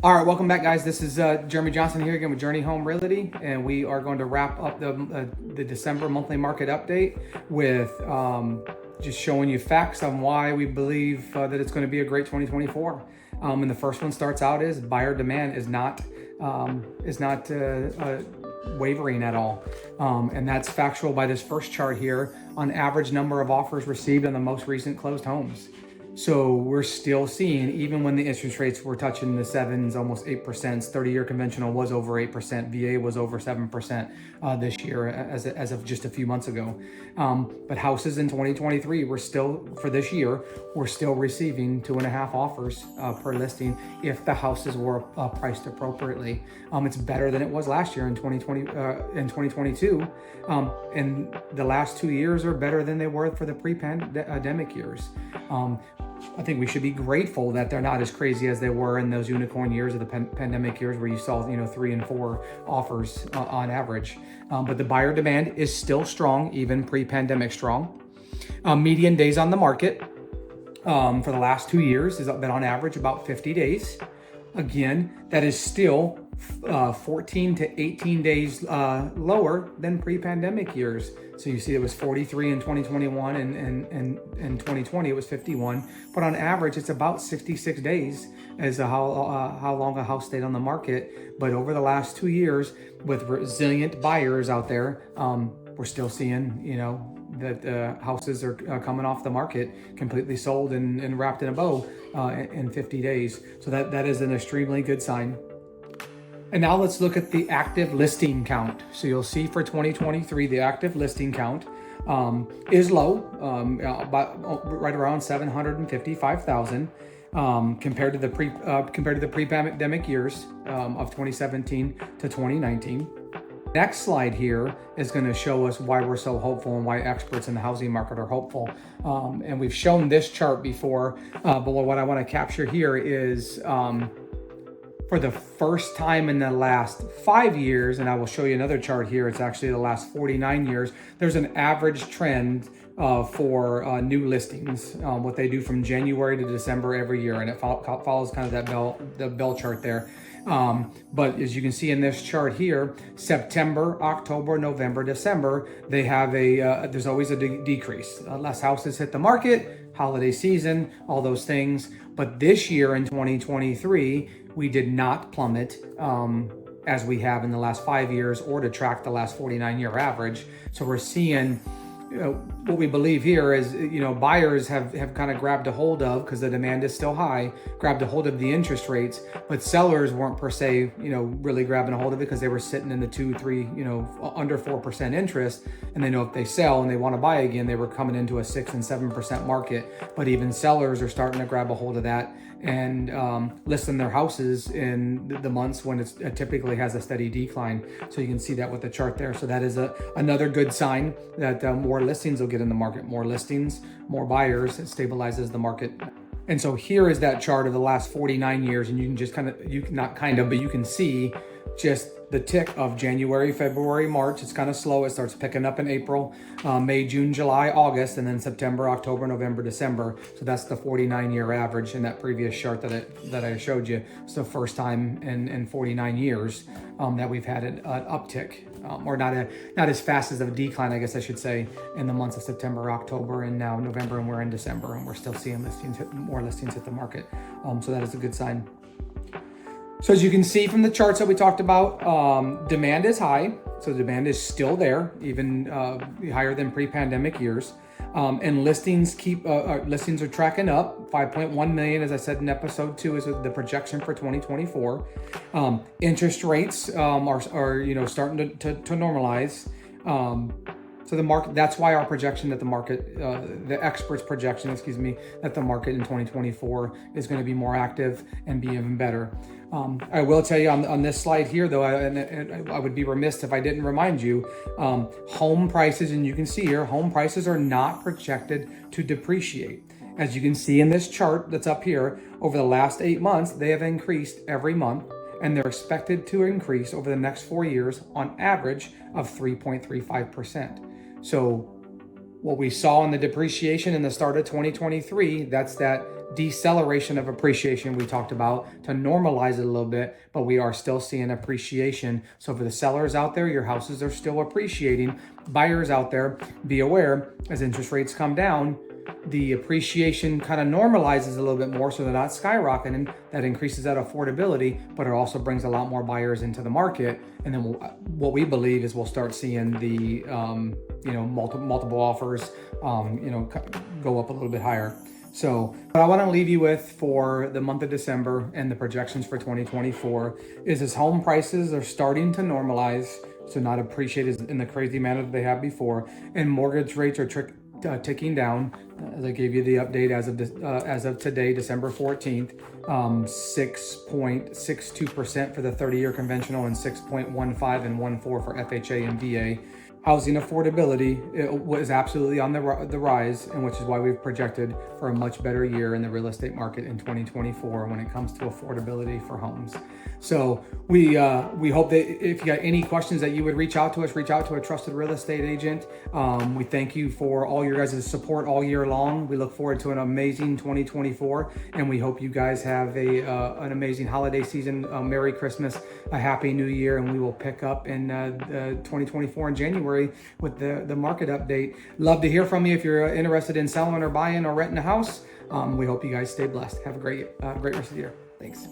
All right, welcome back, guys. This is Jeremy Johnson here again with Journey Home Realty, and we are going to wrap up the December monthly market update with just showing you facts on why we believe that it's going to be a great 2024. And the first one starts out is buyer demand is not wavering at all, and that's factual by this first chart here on average number of offers received on the most recent closed homes. So we're still seeing, even when the interest rates were touching the sevens, almost 8%, 30-year conventional was over 8%, VA was over 7% this year as of just a few months ago. But houses in 2023, for this year, we're still receiving 2.5 offers per listing if the houses were priced appropriately. It's better than it was last year in 2022. And the last 2 years are better than they were for the pre-pandemic years. I think we should be grateful that they're not as crazy as they were in those unicorn years of the pandemic years where you saw 3 and 4 offers on average. But the buyer demand is still strong, even pre-pandemic strong. Median days on the market for the last 2 years has been on average about 50 days. Again, that is still 14 to 18 days lower than pre-pandemic years. So you see it was 43 in 2021 and in 2020 it was 51. But on average, it's about 66 days as how long a house stayed on the market. But over the last 2 years, with resilient buyers out there, we're still seeing, that houses are coming off the market completely sold and wrapped in a bow in 50 days. So that is an extremely good sign. And now let's look at the active listing count. So you'll see for 2023, the active listing count is low, right around 755,000 compared to the pre-pandemic years of 2017 to 2019. Next slide here is going to show us why we're so hopeful and why experts in the housing market are hopeful. And we've shown this chart before, but what I want to capture here is for the first time in the last 5 years, and I will show you another chart here, it's actually the last 49 years, there's an average trend for new listings, what they do from January to December every year, and it follows kind of the bell chart there. But as you can see in this chart here, September, October, November, December, they have there's always a decrease. Less houses hit the market, holiday season, all those things. But this year in 2023, we did not plummet as we have in the last 5 years or to track the last 49-year average. So we're seeing what we believe here is, buyers have kind of grabbed a hold of, because the demand is still high, grabbed a hold of the interest rates, but sellers weren't per se, really grabbing a hold of it because they were sitting in the 2-3, under 4% interest. And they know if they sell and they want to buy again, they were coming into a 6 and 7% market. But even sellers are starting to grab a hold of that and listing their houses in the months when it typically has a steady decline. So you can see that with the chart there. So that is another good sign that more listings will get in the market. More listings, more buyers, it stabilizes the market. And so here is that chart of the last 49 years, and you can just you can see just the tick of January, February, March. It's kind of slow. It starts picking up in April, May, June, July, August, and then September, October, November, December. So that's the 49-year average in that previous chart that I showed you. It's the first time in 49 years that we've had an uptick, or not as fast as a decline, I guess I should say, in the months of September, October, and now November, and we're in December, and we're still seeing more listings hit the market. So that is a good sign. So as you can see from the charts that we talked about, demand is high. So demand is still there, even higher than pre-pandemic years. And listings are tracking up. 5.1 million, as I said in episode 2, is the projection for 2024. Interest rates are starting to normalize. So the market, that's why our projection that the market, the experts' projection, that the market in 2024 is going to be more active and be even better. I will tell you on this slide here, though, I would be remiss if I didn't remind you, home prices, and you can see here, home prices are not projected to depreciate. As you can see in this chart that's up here, over the last 8 months, they have increased every month, and they're expected to increase over the next 4 years on average of 3.35%. So what we saw in the depreciation in the start of 2023, that's that deceleration of appreciation we talked about to normalize it a little bit, but we are still seeing appreciation. So for the sellers out there, your houses are still appreciating. Buyers out there, be aware, as interest rates come down, the appreciation kind of normalizes a little bit more, so they're not skyrocketing. That increases that affordability, but it also brings a lot more buyers into the market. And then what we believe is we'll start seeing the multiple offers go up a little bit higher. So what I want to leave you with for the month of December and the projections for 2024 is as home prices are starting to normalize, so not appreciated in the crazy manner that they have before, and mortgage rates are ticking down. As I gave you the update as of today, December 14th, 6.62% for the 30-year conventional and 6.15 and 14 for FHA and VA. Housing affordability was absolutely on the rise, and which is why we've projected for a much better year in the real estate market in 2024 when it comes to affordability for homes. So we hope that if you got any questions that you would reach out to us, reach out to a trusted real estate agent. We thank you for all your guys' support all year long. We look forward to an amazing 2024, and we hope you guys have an amazing holiday season. Merry Christmas, a Happy New Year, and we will pick up in 2024 in January with the market update. Love to hear from you if you're interested in selling or buying or renting a house. We hope you guys stay blessed. Have a great rest of the year. Thanks.